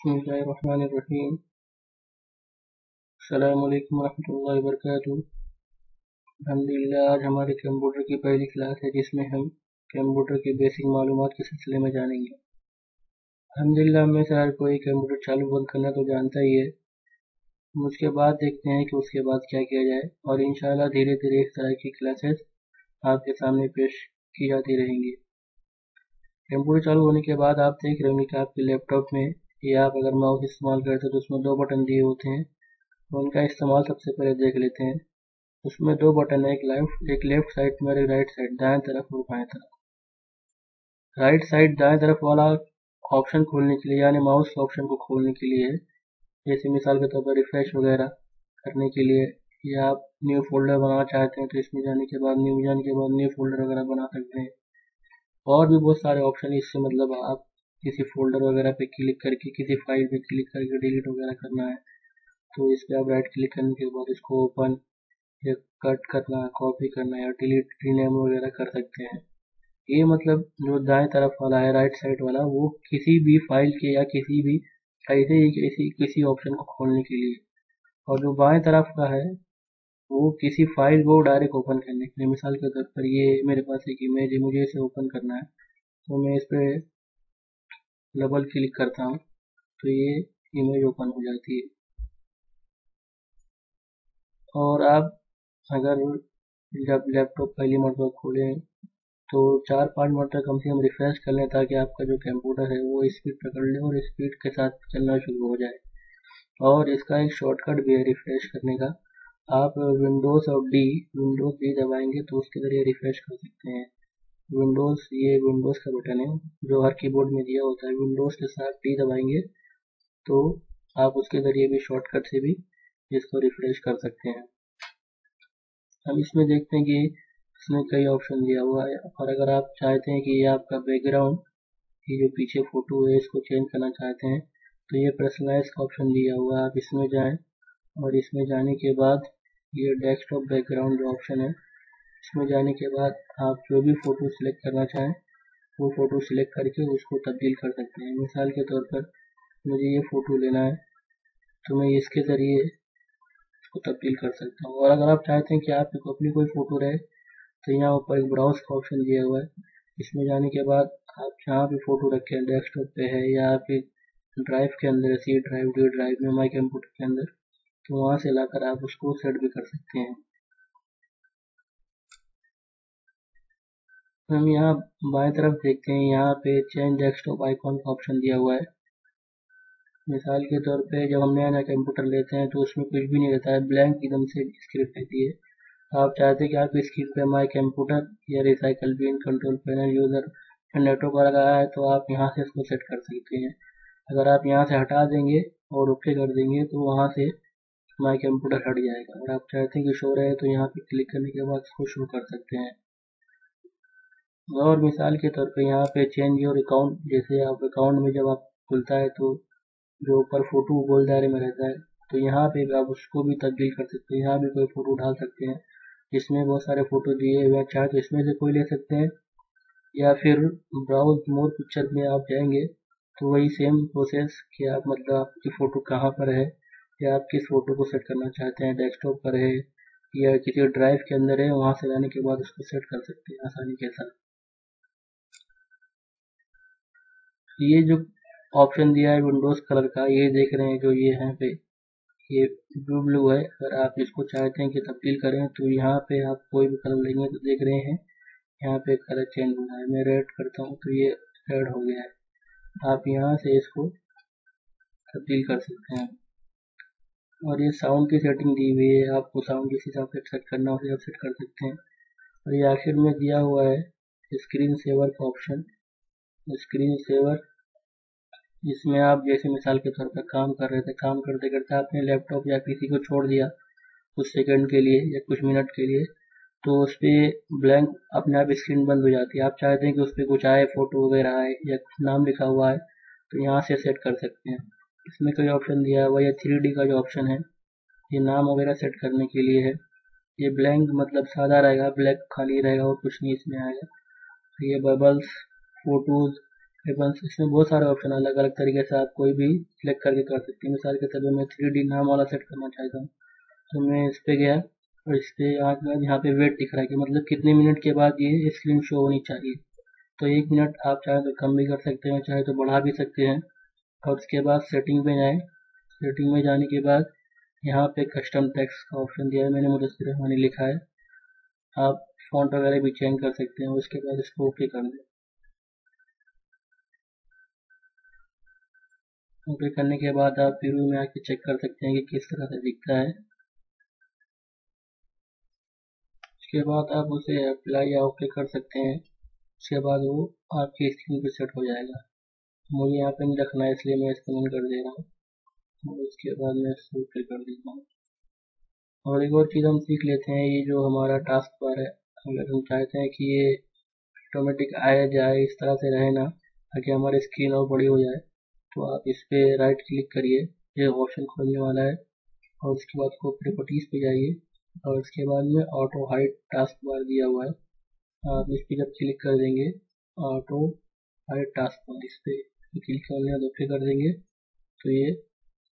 बिस्मिल्लाहिर्रहमानिर्रहीम। अस्सलामुअलैकुम वरहमतुल्लाहि वबरकातुहू। अल्हम्दुलिल्लाह, आज हमारे कंप्यूटर की पहली क्लास है जिसमें हम कंप्यूटर के बेसिक मालूमात के सिलसिले में जानेंगे। अल्हम्दुलिल्लाह, में से हर कोई कंप्यूटर चालू बंद करना तो जानता ही है। उसके बाद देखते हैं कि उसके बाद क्या किया जाए, और इंशाअल्लाह धीरे धीरे इस तरह की क्लासेस आपके सामने पेश की जाती रहेंगी। कंप्यूटर चालू होने के बाद आप देख रहे होंगे कि आपके लैपटॉप में या आप अगर माउस इस्तेमाल करते हैं तो उसमें 2 बटन दिए होते हैं। तो उनका इस्तेमाल सबसे पहले देख लेते हैं। उसमें 2 बटन है, एक लेफ्ट साइड में और एक राइट साइड, दाएं तरफ और बाएं तरफ। राइट साइड दाएं तरफ वाला ऑप्शन खोलने के लिए, यानी माउस के ऑप्शन को खोलने के लिए है। जैसे मिसाल के तौर पर रिफ्रेश वगैरह करने के लिए, या आप न्यू फोल्डर बनाना चाहते हैं तो इसमें जाने के बाद न्यू फोल्डर वगैरह बना सकते हैं। और भी बहुत सारे ऑप्शन है। इससे मतलब आप किसी फोल्डर वगैरह पे क्लिक करके, किसी फाइल पे क्लिक करके डिलीट वगैरह करना है तो इस पर आप राइट क्लिक करने के बाद इसको ओपन या कट करना है, कॉपी करना है या डिलीट, रीनेम वगैरह कर सकते हैं। ये मतलब जो दाएं तरफ वाला है, राइट साइड वाला, वो किसी भी फाइल के या किसी भी ऐसे ही किसी ऑप्शन को खोलने के लिए। और जो बाएं तरफ का है वो किसी फाइल को डायरेक्ट ओपन करने के लिए। मिसाल के तौर पर ये मेरे पास एक इमेज है, मुझे इसे ओपन करना है तो मैं इस पर डबल क्लिक करता हूँ तो ये इमेज ओपन हो जाती है। और आप अगर जब लैपटॉप पहली मरतबा खोलें तो 4-5 मरतबा कम से कम रिफ्रेश कर लें, ताकि आपका जो कंप्यूटर है वो स्पीड पकड़ ले और स्पीड के साथ चलना शुरू हो जाए। और इसका एक शॉर्टकट भी है रिफ्रेश करने का। आप विंडोज डी दबाएंगे तो उसके ज़रिए रिफ्रेश कर सकते हैं। ये विंडोज़ का बटन है जो हर कीबोर्ड में दिया होता है। विंडोज़ के साथ डी दबाएंगे तो आप उसके ज़रिए भी, शॉर्टकट से भी इसको रिफ्रेश कर सकते हैं। हम इसमें देखते हैं कि इसमें कई ऑप्शन दिया हुआ है, और अगर आप चाहते हैं कि ये आपका बैकग्राउंड, ये जो पीछे फोटो है, इसको चेंज करना चाहते हैं तो ये पर्सनलाइज का ऑप्शन दिया हुआ है। आप इसमें जाएं और इसमें जाने के बाद ये डेस्कटॉप बैकग्राउंड जो ऑप्शन है, इसमें जाने के बाद आप जो भी फ़ोटो सिलेक्ट करना चाहें वो फ़ोटो सिलेक्ट करके उसको तब्दील कर सकते हैं। मिसाल के तौर पर मुझे ये फ़ोटो लेना है तो मैं इसके ज़रिए इसको तब्दील कर सकता हूँ। और अगर आप चाहते हैं कि आपकी अपनी कोई फ़ोटो रहे तो यहाँ ऊपर एक ब्राउज़ का ऑप्शन दिया हुआ है। इसमें जाने के बाद आप जहाँ भी फ़ोटो रखें, डेस्कटॉप पे है या आपके ड्राइव के अंदर है, सी ड्राइव, डी ड्राइव में, माई कंप्यूटर के अंदर, तो वहाँ से लाकर आप उसको सेट भी कर सकते हैं। हम यहाँ बाएं तरफ देखते हैं, यहाँ पे चेंज डेस्कटॉप आइकॉन का ऑप्शन दिया हुआ है। मिसाल के तौर पे जब हम नया कंप्यूटर लेते हैं तो उसमें कुछ भी नहीं रहता है, ब्लैंक एकदम से स्क्रीन रहती है। आप चाहते हैं कि आपकी स्क्रीन पे माई कंप्यूटर या recycle bin, control panel, user, network वगैरह है तो आप यहाँ से इसको सेट कर सकते हैं। अगर आप यहाँ से हटा देंगे और ओके कर देंगे तो वहाँ से माई कंप्यूटर हट जाएगा। अगर आप चाहते हैं कि शो रहे तो यहाँ पे क्लिक करने के बाद इसको शो कर सकते हैं। और मिसाल के तौर पे यहाँ पे चेंज योर अकाउंट, जैसे आप अकाउंट में जब आप खुलता है तो जो ऊपर फोटो गोल दायरे में रहता है तो यहाँ पे आप उसको भी तब्दील कर सकते हैं। यहाँ भी कोई फोटो डाल सकते हैं। इसमें बहुत सारे फोटो दिए हुए हैं, चाहे तो इसमें से कोई ले सकते हैं या फिर ब्राउज मोर पिक्चर में आप जाएंगे तो वही सेम प्रोसेस कि आप मतलब आपकी फ़ोटो कहाँ पर है या आप किस फ़ोटो को सेट करना चाहते हैं, डेस्कटॉप पर है या किसी ड्राइव के अंदर है, वहाँ से लाने के बाद उसको सेट कर सकते हैं आसानी के साथ। ये जो ऑप्शन दिया है विंडोज़ कलर का, ये देख रहे हैं जो ये यहाँ पे ये ब्लू है। अगर आप इसको चाहते हैं कि तब्दील करें तो यहाँ पे आप कोई भी कलर लेंगे तो देख रहे हैं यहाँ पे कलर चेंज हो रहा है। मैं रेड करता हूँ तो ये रेड हो गया है। आप यहाँ से इसको तब्दील कर सकते हैं। और ये साउंड की सेटिंग दी हुई है, आपको साउंड जिस हिसाब से सेट करना हो आप सेट कर सकते हैं। और ये आखिर में दिया हुआ है स्क्रीन सेवर का ऑप्शन। स्क्रीन सेवर, इसमें आप जैसे मिसाल के तौर पर काम कर रहे थे, काम करते करते आपने लैपटॉप या पीसी को छोड़ दिया कुछ सेकंड के लिए या कुछ मिनट के लिए, तो उस पर ब्लैंक अपने आप स्क्रीन बंद हो जाती है। आप चाहते हैं कि उस पर कुछ आए, फोटो वगैरह आए या कुछ नाम लिखा हुआ है तो यहाँ से सेट कर सकते हैं। इसमें कोई ऑप्शन दिया हुआ है, या 3D का जो ऑप्शन है ये नाम वगैरह सेट करने के लिए है। ये ब्लैंक मतलब सादा रहेगा, ब्लैक खाली रहेगा और कुछ नहीं इसमें आएगा। तो ये बबल्स, फोटोज, रिबन्स, इसमें बहुत सारे ऑप्शन अलग अलग तरीके से आप कोई भी सिलेक्ट करके कर सकते हैं। मिसाल के तौर पर मैं 3D नाम वाला सेट करना चाहता हूँ, तो मैं इस पर गया और इस पर यहाँ पे वेट दिख रहा है कि मतलब कितने मिनट के बाद ये स्क्रीन शो होनी चाहिए। तो 1 मिनट आप चाहे तो कम भी कर सकते हैं, चाहे तो बढ़ा भी सकते हैं। और उसके बाद सेटिंग में जाएँ। सेटिंग में जाने के बाद यहाँ पे कस्टम टेक्स्ट का ऑप्शन दिया है, मैंने मुदस्सिर रहमानी लिखा है। आप फ़ॉन्ट वगैरह भी चेंज कर सकते हैं। उसके बाद इसको ओके कर दें। ओके करने के बाद आप प्रीव्यू में आके चेक कर सकते हैं कि किस तरह से दिखता है। उसके बाद आप उसे अप्लाई या ओके कर सकते हैं। उसके बाद वो आपकी स्क्रीन पे सेट हो जाएगा। मुझे यहाँ पे नहीं रखना है, इसलिए मैं इसको नहीं कर दे रहा हूँ और उसके बाद मैं इसको ओके कर देता हूँ। और एक और चीज़ हम सीख लेते हैं, ये जो हमारा टास्क बार है, अगर हम चाहते हैं कि ये ऑटोमेटिक आया जाए, इस तरह से रहे ना, ताकि हमारी स्क्रीन और बड़ी हो जाए, तो आप इस पर राइट क्लिक करिए, ये ऑप्शन खोलने वाला है और उसके बाद को प्रॉपर्टीज़ पे जाइए और उसके बाद में ऑटो हाइड टास्क बार दिया हुआ है, आप इस पर जब क्लिक कर देंगे ऑटो हाइड टास्क बार, इस पर क्लिक करने और ओके कर देंगे तो ये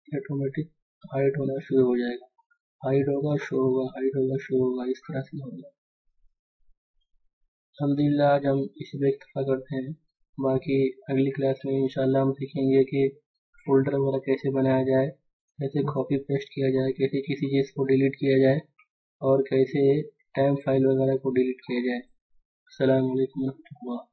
ऑटोमेटिक हाइड होना शुरू हो जाएगा। हाइड होगा, शो होगा, हाइड होगा, शो होगा, इस तरह से होगा। अल्हम्दुलिल्लाह आज हम इसी पे इक्तफा करते हैं। बाकी अगली क्लास में इंशाल्लाह हम सीखेंगे कि फ़ोल्डर वगैरह कैसे बनाया जाए, कैसे कॉपी पेस्ट किया जाए, कैसे किसी चीज़ को डिलीट किया जाए और कैसे टाइम फाइल वगैरह को डिलीट किया जाए। अस्सलाम वालेकुम रहमतुल्लाह।